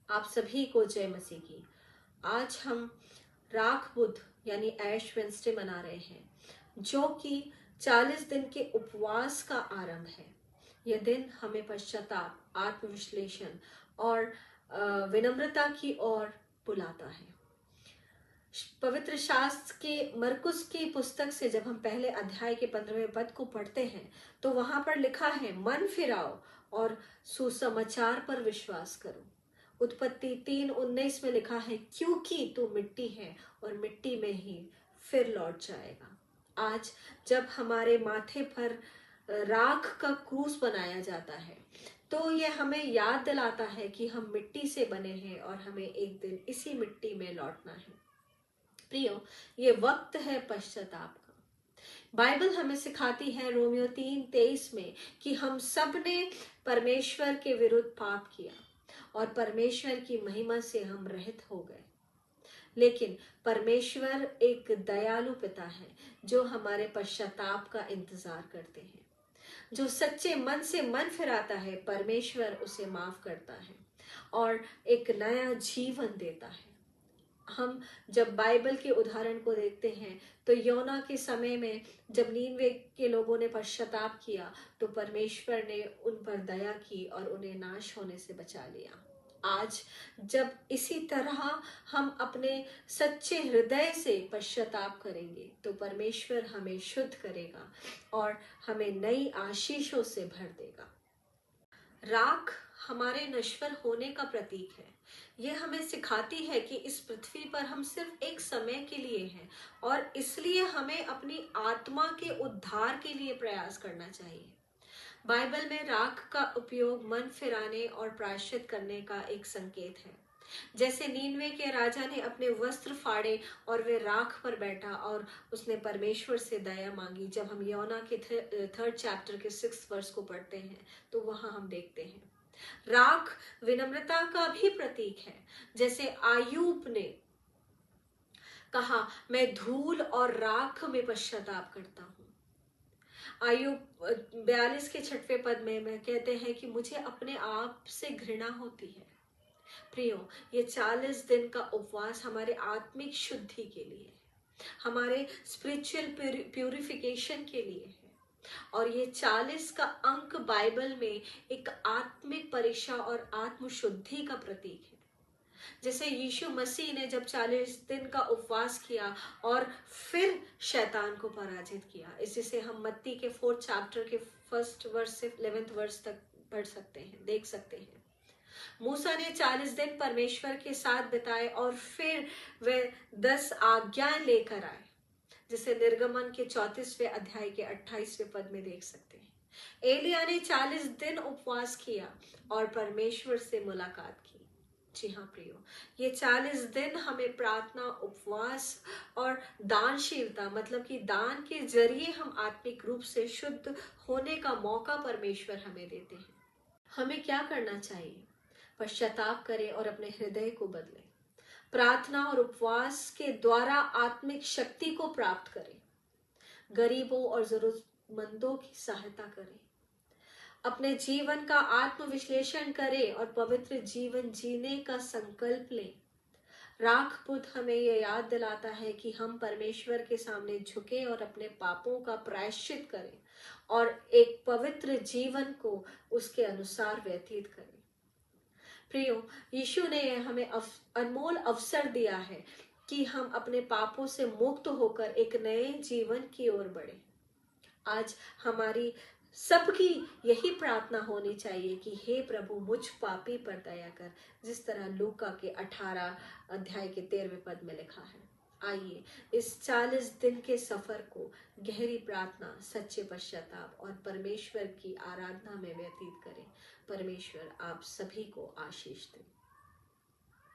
आप सभी को जय मसीह की। आज हम राख बुध यानी ऐश वेंसडे मना रहे हैं, जो कि 40 दिन के उपवास का आरंभ है। यह दिन हमें पश्चाताप, आत्मविश्लेषण और विनम्रता की ओर बुलाता है। पवित्र शास्त्र के मरकुस की पुस्तक से जब हम पहले अध्याय के 15वें पद को पढ़ते हैं तो वहां पर लिखा है, मन फिराओ और सुसमाचार पर विश्वास करो। उत्पत्ति 3:19 में लिखा है, क्योंकि तू मिट्टी है और मिट्टी में ही फिर लौट जाएगा। आज जब हमारे माथे पर राख का क्रूस बनाया जाता है तो यह हमें याद दिलाता है कि हम मिट्टी से बने हैं और हमें एक दिन इसी मिट्टी में लौटना है। प्रियो, ये वक्त है पश्चाताप का। बाइबल हमें सिखाती है रोमियो 3:23 में कि हम सब ने परमेश्वर के विरुद्ध पाप किया और परमेश्वर की महिमा से हम रहित हो गए। लेकिन परमेश्वर एक दयालु पिता है जो हमारे पश्चाताप का इंतजार करते हैं। जो सच्चे मन से मन फिराता है, परमेश्वर उसे माफ करता है और एक नया जीवन देता है। हम जब बाइबल के उदाहरण को देखते हैं तो योना के समय में जब नीनवे के लोगों ने पश्चाताप किया तो परमेश्वर ने उन पर दया की और उन्हें नाश होने से बचा लिया। आज जब इसी तरह हम अपने सच्चे हृदय से पश्चाताप करेंगे तो परमेश्वर हमें शुद्ध करेगा और हमें नई आशीषों से भर देगा। राख हमारे नश्वर होने का प्रतीक है। यह हमें सिखाती है कि इस पृथ्वी पर हम सिर्फ एक समय के लिए हैं और इसलिए हमें अपनी आत्मा के उद्धार के लिए प्रयास करना चाहिए। बाइबल में राख का उपयोग मन फिराने और प्रायश्चित करने का एक संकेत है। जैसे नीनवे के राजा ने अपने वस्त्र फाड़े और वे राख पर बैठा और उसने परमेश्वर से दया मांगी। जब हम योना के 3rd चैप्टर के 6th वर्स को पढ़ते हैं तो वहां हम देखते हैं राख विनम्रता का भी प्रतीक है। जैसे आयूब ने कहा, मैं धूल और राख में पश्चाताप करता हूँ। आयूब 42 के 6वें पद में कहते हैं कि मुझे अपने आप से घृणा होती है। प्रियो, ये 40 दिन का उपवास हमारे आत्मिक शुद्धि के लिए है, हमारे स्पिरिचुअल प्यूरिफिकेशन के लिए है और ये 40 का अंक बाइबल में एक आत्मिक परीक्षा और आत्मशुद्धि का प्रतीक है। जैसे यीशु मसीह ने जब 40 दिन का उपवास किया और फिर शैतान को पराजित किया, इसी हम मत्ती के 4th चैप्टर के 1st वर्स से 11th वर्स तक पढ़ सकते हैं, देख सकते हैं। मूसा ने 40 दिन परमेश्वर के साथ बिताए और फिर वे 10 आज्ञाएं लेकर आए, जिसे निर्गमन के 34वें अध्याय के 28वें पद में देख सकते हैं। एलिया ने 40 दिन उपवास किया और परमेश्वर से मुलाकात की। जी हाँ प्रियो, ये 40 दिन हमें प्रार्थना, उपवास और दानशीलता, मतलब कि दान के जरिए हम आत्मिक रूप से शुद्ध होने का मौका परमेश्वर हमें देते हैं। हमें क्या करना चाहिए? पश्चाताप करें और अपने हृदय को बदलें। प्रार्थना और उपवास के द्वारा आत्मिक शक्ति को प्राप्त करें। गरीबों और जरूरतमंदों की सहायता करें। अपने जीवन का आत्मविश्लेषण करें और पवित्र जीवन जीने का संकल्प लें। राख बुध हमें यह याद दिलाता है कि हम परमेश्वर के सामने झुके और अपने पापों का प्रायश्चित करें और एक पवित्र जीवन को उसके अनुसार व्यतीत करें। प्रियो, यीशु ने हमें अनमोल अवसर दिया है कि हम अपने पापों से मुक्त होकर एक नए जीवन की ओर बढ़े। आज हमारी सबकी यही प्रार्थना होनी चाहिए कि हे प्रभु, मुझ पापी पर दया कर, जिस तरह लूका के 18 अध्याय के 13वें पद में लिखा है। आइए इस 40 दिन के सफर को गहरी प्रार्थना, सच्चे पश्चाताप और परमेश्वर की आराधना में व्यतीत करें। परमेश्वर आप सभी को आशीष दे।